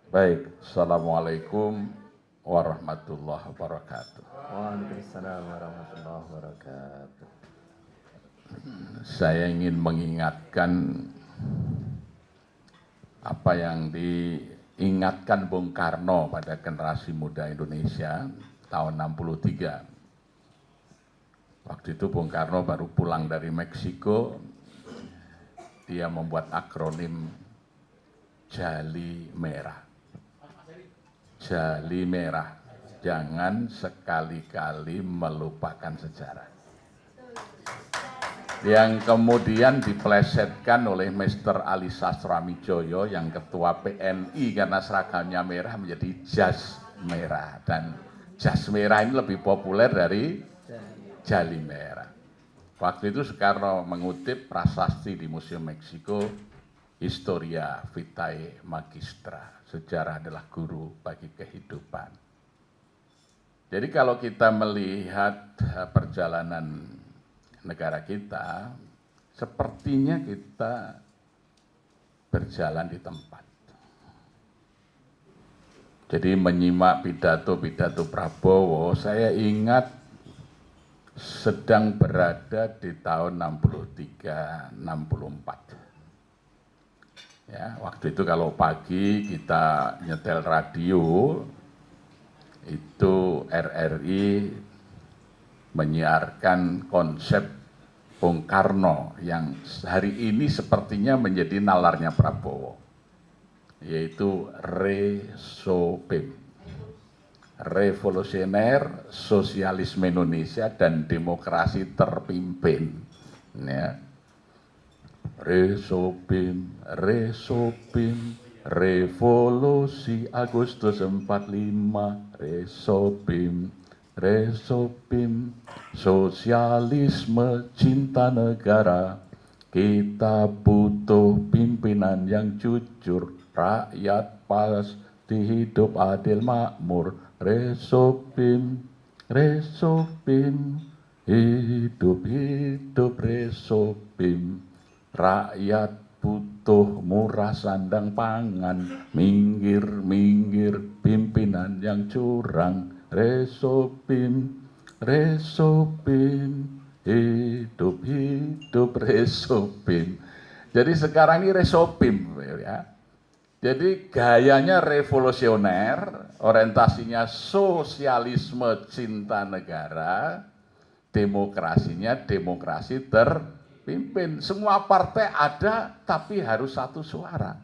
Baik, Assalamualaikum warahmatullahi wabarakatuh. Waalaikumsalam warahmatullahi wabarakatuh. Saya ingin mengingatkan apa yang diingatkan Bung Karno pada generasi muda Indonesia tahun 63. Waktu itu Bung Karno baru pulang dari Meksiko, dia membuat akronim Jali Merah. Jali Merah, jangan sekali-kali melupakan sejarah. Yang kemudian diplesetkan oleh Mr. Ali Sastramidjoyo yang ketua PNI karena seragamnya merah menjadi jas merah. Dan jas merah ini lebih populer dari Jali Merah. Waktu itu Soekarno mengutip prasasti di Museum Meksiko, Historia Vitae Magistra, sejarah adalah guru bagi kehidupan. Jadi kalau kita melihat perjalanan negara kita, sepertinya kita berjalan di tempat. Jadi menyimak pidato-pidato Prabowo, saya ingat sedang berada di tahun 63-64. Ya, waktu itu kalau pagi kita nyetel radio, itu RRI menyiarkan konsep Bung Karno yang hari ini sepertinya menjadi nalarnya Prabowo, yaitu Resobim, Revolusioner Sosialisme Indonesia dan Demokrasi Terpimpin. Ya. Resobim, Resobim, Revolusi Agustus 45, Resobim, Resobim, sosialisme cinta negara, kita butuh pimpinan yang jujur, rakyat pasti hidup adil makmur, Resobim, Resobim, hidup Resobim. Rakyat butuh murah sandang pangan, minggir pimpinan yang curang, Resobim, Resobim, hidup Resobim. Jadi sekarang ini Resobim ya. Jadi gayanya revolusioner, orientasinya sosialisme cinta negara, demokrasinya demokrasi terpimpin. Semua partai ada tapi harus satu suara.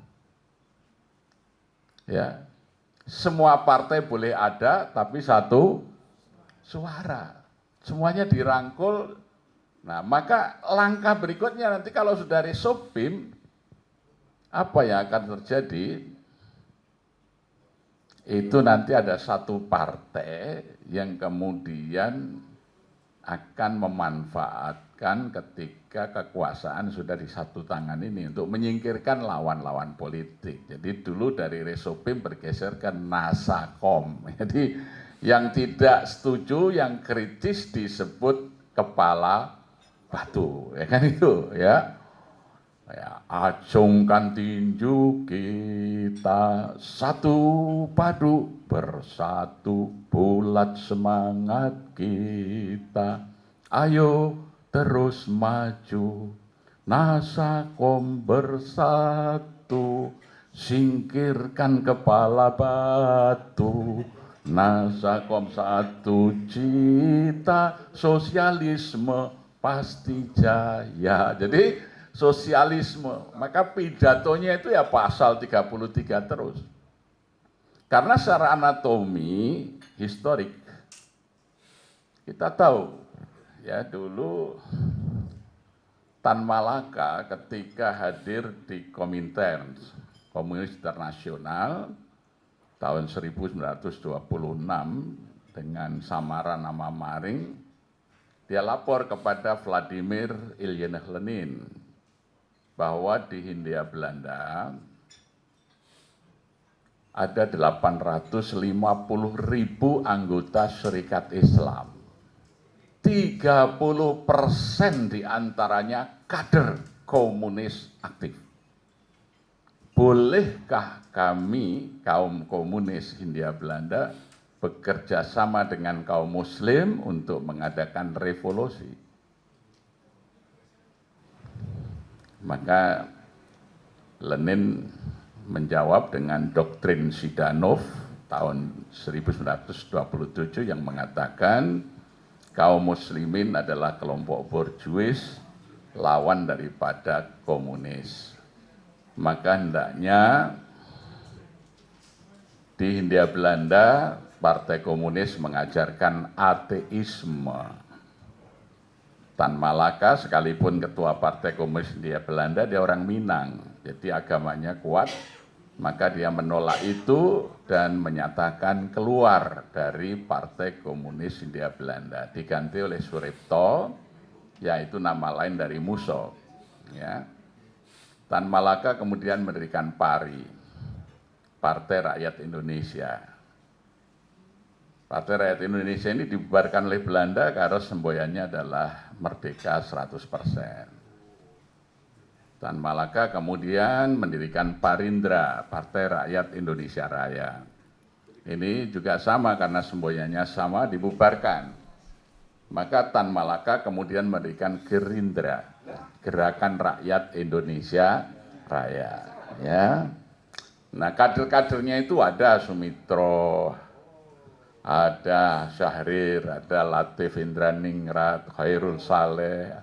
Ya. Semua partai boleh ada tapi satu suara. Semuanya dirangkul. Nah, maka langkah berikutnya nanti kalau sudah Resobim, apa yang akan terjadi? Itu nanti ada satu partai yang kemudian akan memanfaatkan ketika kekuasaan sudah di satu tangan ini untuk menyingkirkan lawan-lawan politik. Jadi dulu dari Resobim bergeser ke Nasakom. Jadi yang tidak setuju, yang kritis disebut kepala batu, ya kan itu ya. Ya, acungkan tinju kita satu padu bersatu bulat semangat kita, ayo terus maju Nasakom bersatu, singkirkan kepala batu. Nasakom satu cita, sosialisme pasti jaya. Jadi sosialisme, maka pidatonya itu ya pasal 33 terus. Karena secara anatomi historik kita tahu ya, dulu Tan Malaka ketika hadir di Komintern, Komunis Internasional tahun 1926 dengan samaran nama Maring, dia lapor kepada Vladimir Ilyich Lenin bahwa di Hindia Belanda ada 850.000 anggota Syarikat Islam. 30% diantaranya kader komunis aktif. bolehkah kami kaum komunis Hindia Belanda bekerja sama dengan kaum muslim untuk mengadakan revolusi? Maka Lenin menjawab dengan doktrin Zidanov tahun 1927 yang mengatakan kaum muslimin adalah kelompok borjuis lawan daripada komunis. Maka hendaknya di Hindia Belanda Partai Komunis mengajarkan ateisme. Tan Malaka sekalipun ketua Partai Komunis Hindia Belanda, dia orang Minang, jadi agamanya kuat, maka dia menolak itu dan menyatakan keluar dari Partai Komunis Hindia Belanda, diganti oleh Suripto, yaitu nama lain dari Musso. Ya. Tan Malaka kemudian mendirikan PARI, Partai Rakyat Indonesia. Partai Rakyat Indonesia ini dibubarkan oleh Belanda karena semboyannya adalah merdeka 100%. Tan Malaka kemudian mendirikan Parindra, Partai Rakyat Indonesia Raya. Ini juga sama karena semboyannya sama, dibubarkan. Maka Tan Malaka kemudian mendirikan Gerindra, Gerakan Rakyat Indonesia Raya. Ya. Nah, kader-kadernya itu ada Sumitro, ada Syahrir, ada Latif Indraningrat, Khairul Saleh,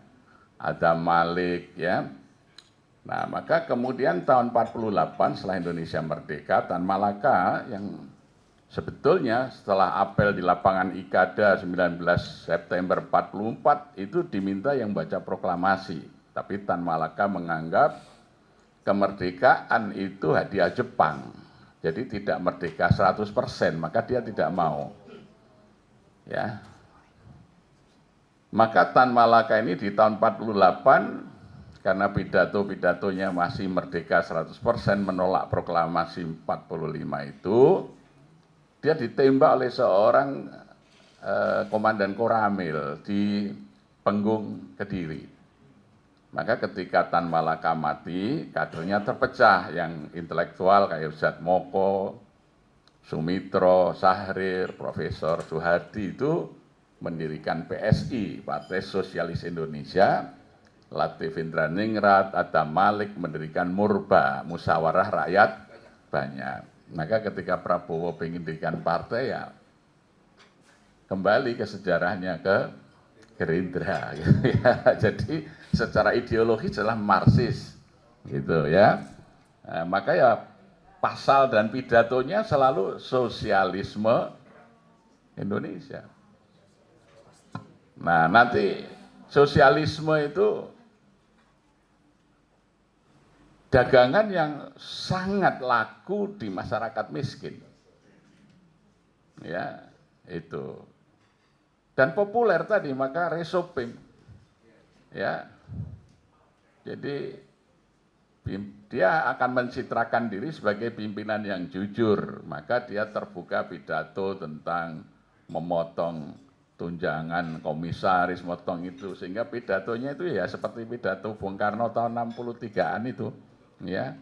ada Malik, ya. Nah, maka kemudian tahun 48 setelah Indonesia merdeka, Tan Malaka yang sebetulnya setelah apel di lapangan Ikada 19 September 44 itu diminta yang baca proklamasi. Tapi Tan Malaka menganggap kemerdekaan itu hadiah Jepang. Jadi tidak merdeka 100%, maka dia tidak mau. Ya. Maka Tan Malaka ini di tahun 48 karena pidato-pidatonya masih merdeka 100%, menolak proklamasi 45 itu, dia ditembak oleh seorang komandan Koramil di Penggung Kediri. Maka ketika Tan Malaka mati, kadernya terpecah, yang intelektual kayak Ustadz Moko, Sumitro, Syahrir, Profesor Soehardi itu mendirikan PSI, Partai Sosialis Indonesia, Latif Indraningrat, Adam Malik mendirikan Murba, Musyawarah Rakyat Banyak. Maka ketika Prabowo ingin mendirikan partai, ya kembali ke sejarahnya ke Gerindra, gitu ya. Jadi secara ideologis adalah Marxis, gitu ya. Nah, maka ya pasal dan pidatonya selalu sosialisme Indonesia. Nah, nanti sosialisme itu dagangan yang sangat laku di masyarakat miskin. Ya, itu. Dan populer tadi, maka resopim. Ya. Jadi dia akan mencitrakan diri sebagai pimpinan yang jujur, maka dia terbuka pidato tentang memotong tunjangan komisaris, motong itu, sehingga pidatonya itu ya seperti pidato Bung Karno tahun 63-an itu, ya,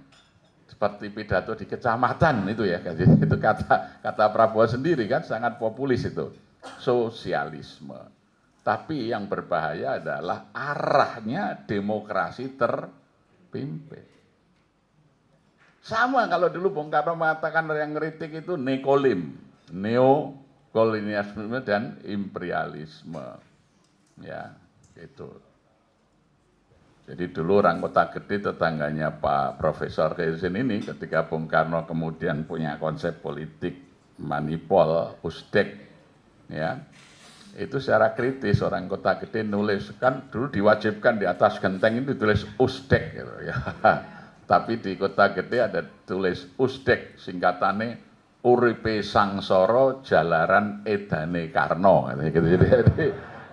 seperti pidato di kecamatan itu ya, itu kata Prabowo sendiri kan sangat populis itu, sosialisme. Tapi yang berbahaya adalah arahnya demokrasi terpimpin. Sama kalau dulu Bung Karno mengatakan yang ngeritik itu nekolim, neokolonialisme dan imperialisme. Ya, itu. Jadi dulu orang Kota Gede tetangganya Pak Profesor Keisin ini ketika Bung Karno kemudian punya konsep politik manipol, usdek, ya. Itu secara kritis orang Kota Gede nulis, kan dulu diwajibkan di atas genteng itu ditulis usdek gitu ya. Tapi di Kota Gede ada tulis usdek, singkatannya uripe sangsara jalaran edane Karno gitu. Jadi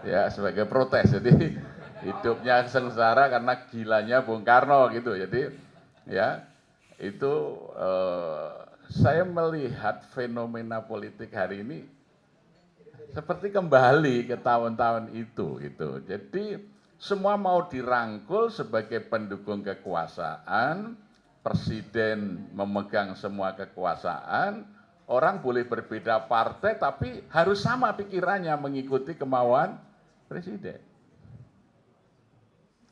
ya sebagai protes. Jadi hidupnya sengsara karena gilanya Bung Karno gitu. Jadi ya itu saya melihat fenomena politik hari ini seperti kembali ke tahun-tahun itu gitu. Jadi semua mau dirangkul sebagai pendukung kekuasaan, presiden memegang semua kekuasaan, orang boleh berbeda partai tapi harus sama pikirannya mengikuti kemauan presiden.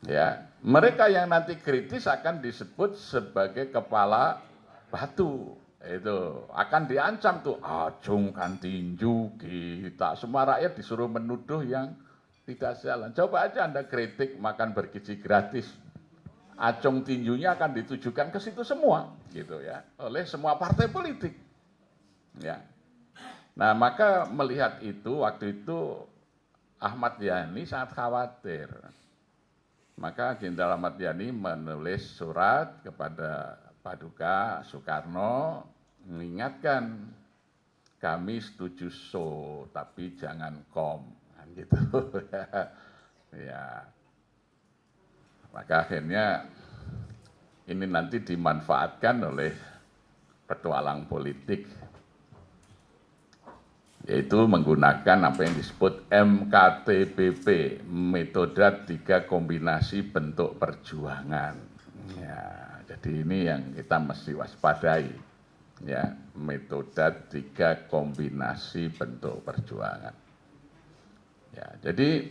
Ya, mereka yang nanti kritis akan disebut sebagai kepala batu. Itu akan diancam tuh, acungkan tinju kita. Semua rakyat disuruh menuduh yang tidak jalan. Coba aja Anda kritik makan bergizi gratis. Acung tinjunya akan ditujukan ke situ semua, gitu ya, oleh semua partai politik. Ya. Nah, maka melihat itu, waktu itu Ahmad Yani sangat khawatir. Maka Jenderal Ahmad Yani menulis surat kepada Paduka Soekarno mengingatkan, kami setuju tapi jangan kan gitu. Ya. Maka akhirnya ini nanti dimanfaatkan oleh petualang politik, yaitu menggunakan apa yang disebut MKTBP, metode 3 kombinasi bentuk perjuangan. Ya, jadi ini yang kita mesti waspadai, ya, metode 3 kombinasi bentuk perjuangan. Ya, jadi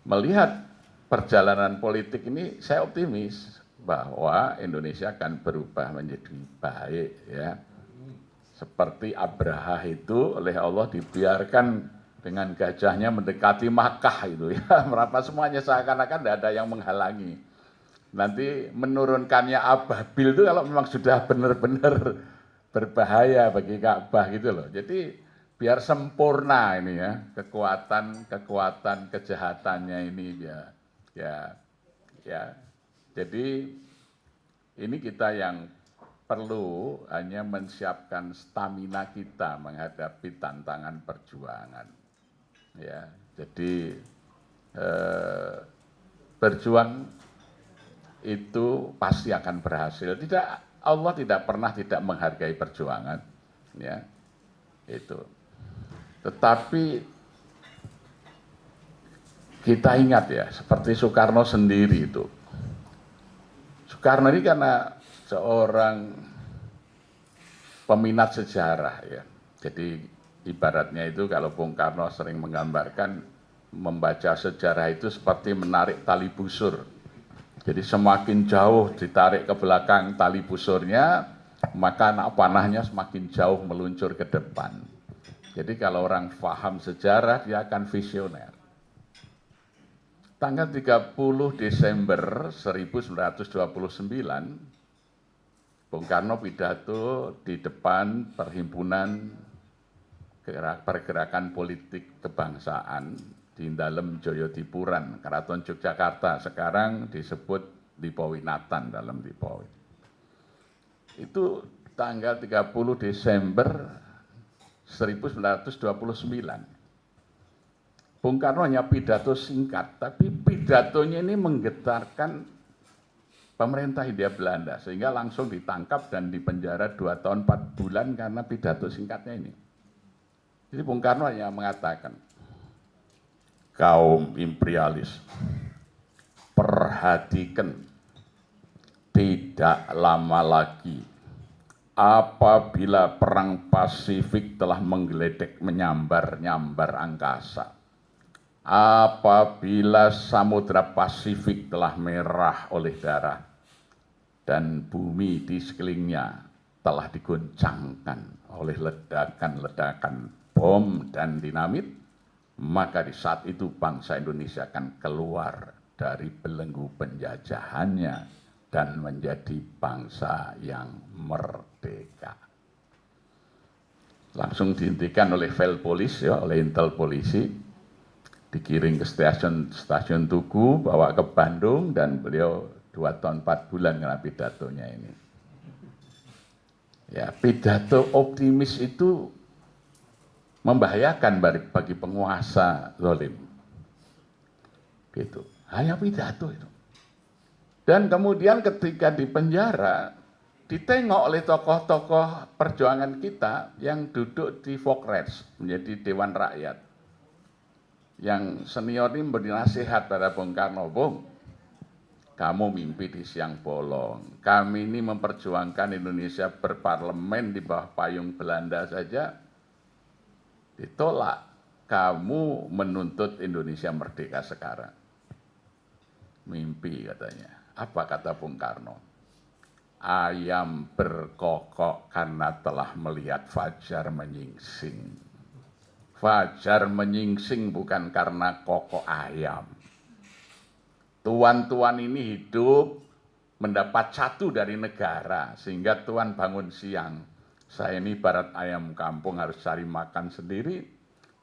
melihat perjalanan politik ini, saya optimis bahwa Indonesia akan berubah menjadi baik, ya. Seperti Abraha itu oleh Allah dibiarkan dengan gajahnya mendekati Makkah itu, ya, merapa semuanya seakan-akan tidak ada yang menghalangi. Nanti menurunkannya ababil itu kalau memang sudah benar-benar berbahaya bagi Ka'bah gitu loh. Jadi biar sempurna ini, ya, kekuatan kejahatannya ini, ya. Jadi ini kita yang perlu hanya menyiapkan stamina kita menghadapi tantangan perjuangan. Ya, jadi berjuang itu pasti akan berhasil. Allah tidak pernah tidak menghargai perjuangan, ya, itu. Tetapi kita ingat, ya, seperti Soekarno sendiri itu. Soekarno ini karena seorang peminat sejarah, ya. Jadi ibaratnya itu kalau Bung Karno sering menggambarkan membaca sejarah itu seperti menarik tali busur. Jadi semakin jauh ditarik ke belakang tali busurnya, maka anak panahnya semakin jauh meluncur ke depan. Jadi kalau orang paham sejarah, dia akan visioner. Tanggal 30 Desember 1929, Bung Karno pidato di depan Perhimpunan Pergerakan Politik Kebangsaan di Dalem Joyodipuran, Keraton Yogyakarta, sekarang disebut Lipowinatan, dalam Lipowi. Itu tanggal 30 Desember 1929. Bung Karno hanya pidato singkat, tapi pidatonya ini menggetarkan pemerintah Hindia Belanda, sehingga langsung ditangkap dan dipenjara 2 tahun 4 bulan karena pidato singkatnya ini. Jadi Bung Karno hanya mengatakan, kaum imperialis, perhatikan, tidak lama lagi apabila perang Pasifik telah menggeledek menyambar-nyambar angkasa. Apabila Samudra Pasifik telah merah oleh darah dan bumi di sekelilingnya telah diguncangkan oleh ledakan-ledakan bom dan dinamit, maka di saat itu bangsa Indonesia akan keluar dari belenggu penjajahannya dan menjadi bangsa yang merdeka. Langsung dihentikan oleh Velpolis, ya, oleh Intel polisi, dikirim ke stasiun Tugu, bawa ke Bandung, dan beliau 2 tahun 4 bulan karena pidatonya ini. Ya, pidato optimis itu membahayakan bagi penguasa zalim. Gitu. Hanya pidato itu. Dan kemudian ketika di penjara, ditengok oleh tokoh-tokoh perjuangan kita yang duduk di Vokres, menjadi Dewan Rakyat. Yang senior ini memberi nasihat pada Bung Karno, Bung, kamu mimpi di siang bolong. Kami ini memperjuangkan Indonesia berparlemen di bawah payung Belanda saja ditolak. Kamu menuntut Indonesia merdeka sekarang. Mimpi katanya. Apa kata Bung Karno? Ayam berkokok karena telah melihat fajar menyingsing. Fajar menyingsing bukan karena kokok ayam. Tuan-tuan ini hidup mendapat satu dari negara, sehingga Tuan bangun siang. Saya ini ibarat ayam kampung harus cari makan sendiri,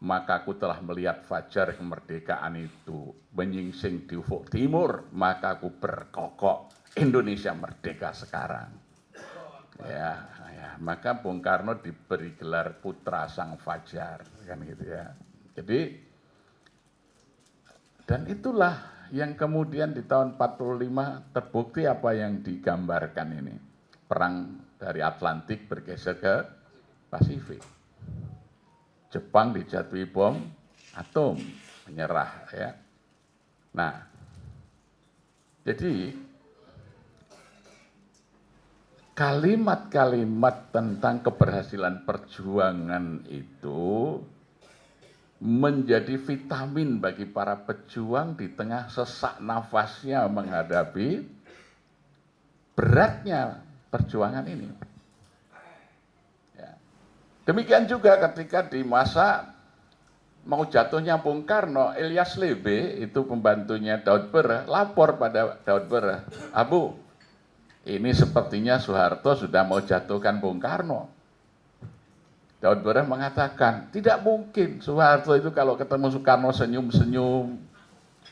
maka aku telah melihat fajar kemerdekaan itu menyingsing di ufuk timur, maka aku berkokok Indonesia merdeka sekarang. Ya, maka Bung Karno diberi gelar putra sang fajar, kan gitu ya. Jadi, dan itulah yang kemudian di tahun 45 terbukti apa yang digambarkan ini. Perang dari Atlantik bergeser ke Pasifik. Jepang dijatuhi bom atom, menyerah ya. Nah, jadi kalimat-kalimat tentang keberhasilan perjuangan itu menjadi vitamin bagi para pejuang di tengah sesak nafasnya menghadapi beratnya perjuangan ini. Ya. Demikian juga ketika di masa mau jatuhnya Bung Karno, Ilyas Lebe itu pembantunya Daud Bereh lapor pada Daud Bereh, Abu, ini sepertinya Soeharto sudah mau jatuhkan Bung Karno. Daud Bereh mengatakan, tidak mungkin Soeharto itu kalau ketemu Soekarno senyum-senyum,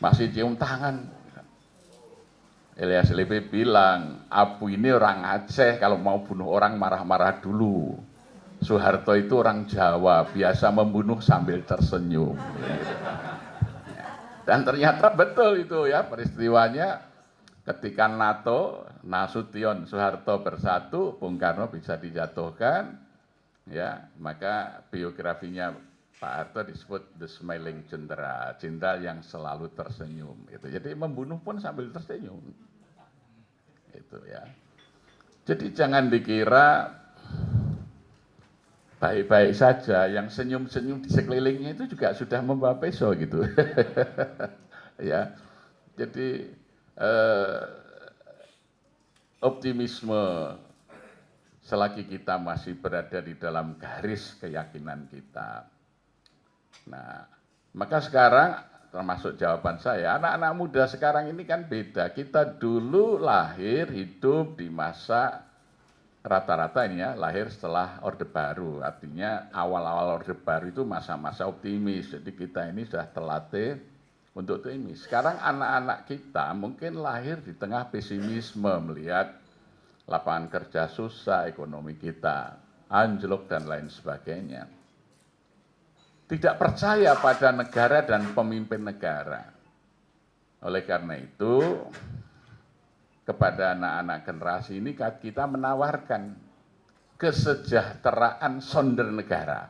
masih cium tangan. Ilyas Lebe bilang, Abu ini orang Aceh, kalau mau bunuh orang marah-marah dulu. Soeharto itu orang Jawa, biasa membunuh sambil tersenyum. Dan ternyata betul itu ya peristiwanya, ketika NATO, Nasution, Soeharto bersatu, Bung Karno bisa dijatuhkan. Ya, maka biografinya Pak Harto disebut the smiling jenderal, jenderal yang selalu tersenyum. Gitu. Jadi membunuh pun sambil tersenyum. Itu ya. Jadi jangan dikira baik-baik saja, yang senyum-senyum di sekelilingnya itu juga sudah membawa peso gitu. Ya, jadi optimisme selagi kita masih berada di dalam garis keyakinan kita. Nah, maka sekarang termasuk jawaban saya, anak-anak muda sekarang ini kan beda. Kita dulu lahir, hidup di masa rata-rata ini ya, lahir setelah Orde Baru. Artinya awal-awal Orde Baru itu masa-masa optimis. Jadi kita ini sudah terlatih untuk optimis. Sekarang anak-anak kita mungkin lahir di tengah pesimisme melihat lapangan kerja susah, ekonomi kita anjlok dan lain sebagainya. Tidak percaya pada negara dan pemimpin negara. Oleh karena itu, kepada anak-anak generasi ini kita menawarkan kesejahteraan sonder negara.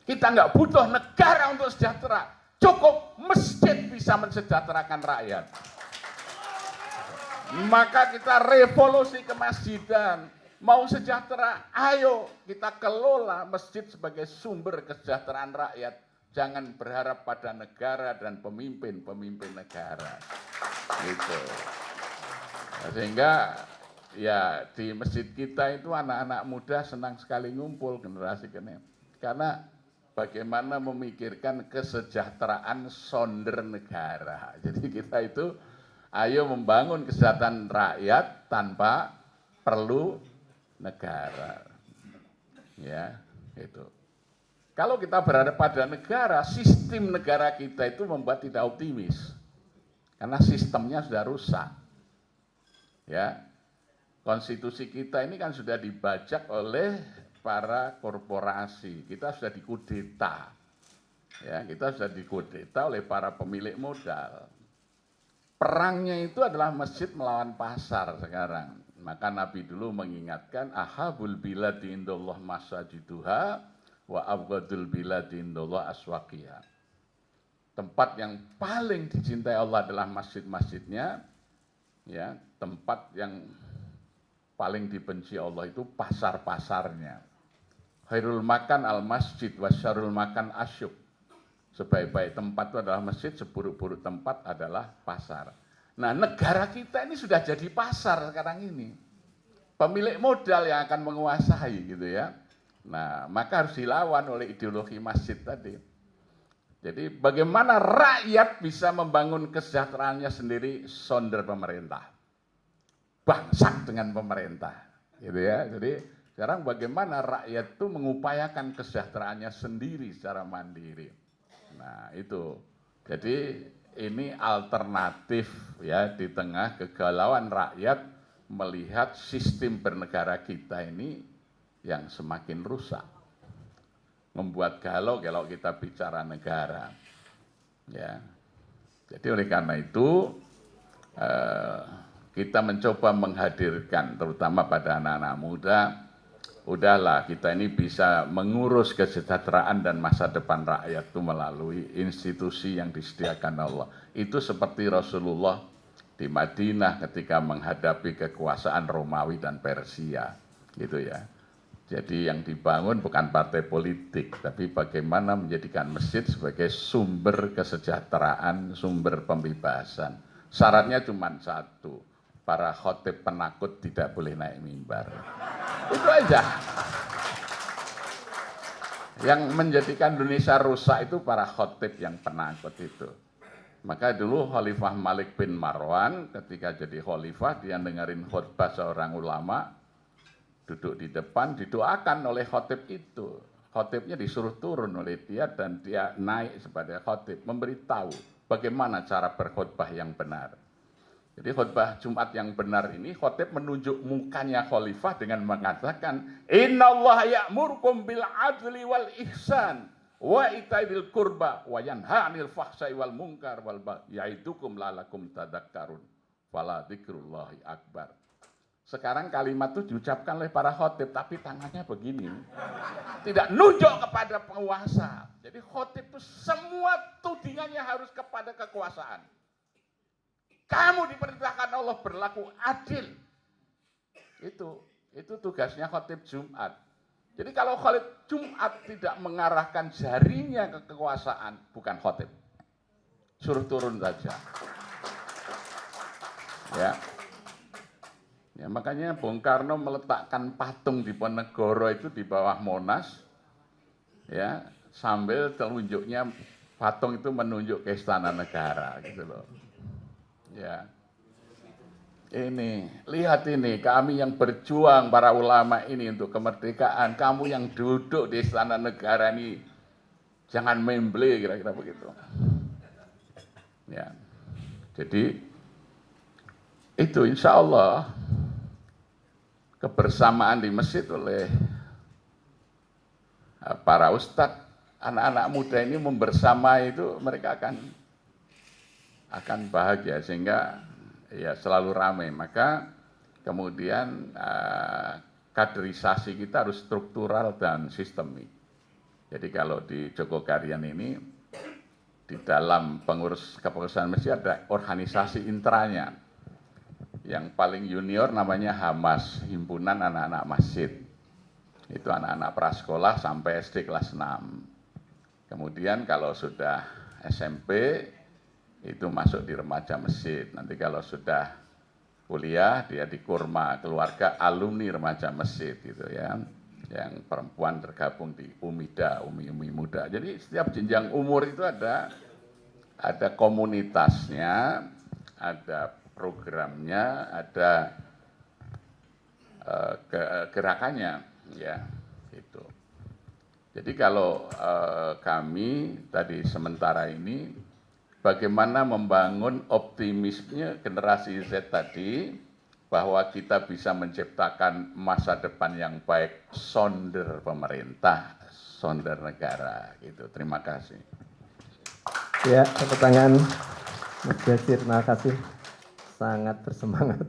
Kita nggak butuh negara untuk sejahtera, cukup masjid bisa mensejahterakan rakyat. Maka kita revolusi kemasjidan, mau sejahtera, ayo kita kelola masjid sebagai sumber kesejahteraan rakyat. Jangan berharap pada negara dan pemimpin negara. Gitu. Sehingga ya di masjid kita itu anak-anak muda senang sekali ngumpul generasi ini. Karena bagaimana memikirkan kesejahteraan sonder negara. Jadi kita itu ayo membangun kesejahteraan rakyat tanpa perlu negara. Ya, itu. Kalau kita berada pada negara, sistem negara kita itu membuat tidak optimis. Karena sistemnya sudah rusak. Ya. Konstitusi kita ini kan sudah dibajak oleh para korporasi. Kita sudah dikudeta. Ya, kita sudah dikudeta oleh para pemilik modal. Perangnya itu adalah masjid melawan pasar sekarang. Maka Nabi dulu mengingatkan, ahabul biladi indallah masajiduha wa abghadul biladi indallah aswaqiha. Tempat yang paling dicintai Allah adalah masjid-masjidnya, Ya, tempat yang paling dibenci Allah itu pasar-pasarnya. Khairul makan al-masjid wa syarrul makan asyuk. Sebaik-baik tempat itu adalah masjid, seburuk-buruk tempat adalah pasar. Nah, negara kita ini sudah jadi pasar sekarang ini. Pemilik modal yang akan menguasai gitu ya. Nah, maka harus dilawan oleh ideologi masjid tadi. Jadi bagaimana rakyat bisa membangun kesejahteraannya sendiri sonder pemerintah. Bangsat dengan pemerintah. Gitu ya. Jadi sekarang bagaimana rakyat itu mengupayakan kesejahteraannya sendiri secara mandiri. Nah, itu. Jadi ini alternatif ya di tengah kegalauan rakyat melihat sistem bernegara kita ini yang semakin rusak. Membuat galau kalau kita bicara negara. Ya. Jadi oleh karena itu kita mencoba menghadirkan terutama pada anak-anak muda, udahlah kita ini bisa mengurus kesejahteraan dan masa depan rakyat itu melalui institusi yang disediakan Allah. Itu seperti Rasulullah di Madinah ketika menghadapi kekuasaan Romawi dan Persia, gitu ya. Jadi yang dibangun bukan partai politik, tapi bagaimana menjadikan masjid sebagai sumber kesejahteraan, sumber pembebasan. Syaratnya cuma satu, para khotib penakut tidak boleh naik mimbar. Itu aja. Yang menjadikan Indonesia rusak itu para khotib yang penakut itu. Maka dulu Khalifah Malik bin Marwan ketika jadi khalifah, dia dengerin khutbah seorang ulama, duduk di depan, didoakan oleh khotib itu. Khotibnya disuruh turun oleh dia dan dia naik sebagai khotib, memberitahu bagaimana cara berkhutbah yang benar. Jadi khutbah Jumat yang benar ini, khotib menunjuk mukanya khalifah dengan mengatakan, Innallaha ya'murkum bil adli wal ihsan wa itaidil qurba wa yanha 'anil fahsai wal munkar wal baghi ya'idukum la'allakum tadhakkarun. Fala dzikrullahi akbar. Sekarang kalimat itu diucapkan oleh para khotib, tapi tangannya begini. Tidak nunjuk kepada penguasa. Jadi khotib itu semua tudingannya harus kepada kekuasaan. Kamu diperintahkan Allah berlaku adil. Itu tugasnya khotib Jumat. Jadi kalau khotib Jumat tidak mengarahkan jarinya ke kekuasaan, bukan khotib. Suruh turun saja. Ya. Ya, makanya Bung Karno meletakkan patung di Ponegoro itu di bawah Monas, ya, sambil telunjuknya patung itu menunjuk ke istana negara, gitu loh. Ya, ini lihat ini kami yang berjuang para ulama ini untuk kemerdekaan, kamu yang duduk di istana negara ini jangan memble, kira-kira begitu. Ya, jadi itu insya Allah kebersamaan di masjid oleh para ustadz, anak-anak muda ini membersamai itu mereka akan bahagia sehingga ya selalu ramai. Maka kemudian kaderisasi kita harus struktural dan sistemik. Jadi kalau di Jogokarian ini di dalam pengurus kepengurusan masjid ada organisasi intranya. Yang paling junior namanya Hamas, Himpunan Anak-anak Masjid. Itu anak-anak prasekolah sampai SD kelas 6. Kemudian kalau sudah SMP, itu masuk di remaja masjid. Nanti kalau sudah kuliah, dia di Kurma, keluarga alumni remaja masjid gitu ya. Yang perempuan tergabung di Umida, Umi Muda. Jadi setiap jenjang umur itu ada komunitasnya, ada programnya, ada gerakannya, ya itu. Jadi kalau kami tadi sementara ini bagaimana membangun optimisme generasi Z tadi bahwa kita bisa menciptakan masa depan yang baik sonder pemerintah, sonder negara gitu. Terima kasih. Ya, tepuk tangan Mas Jasir, terima kasih. Sangat bersemangat.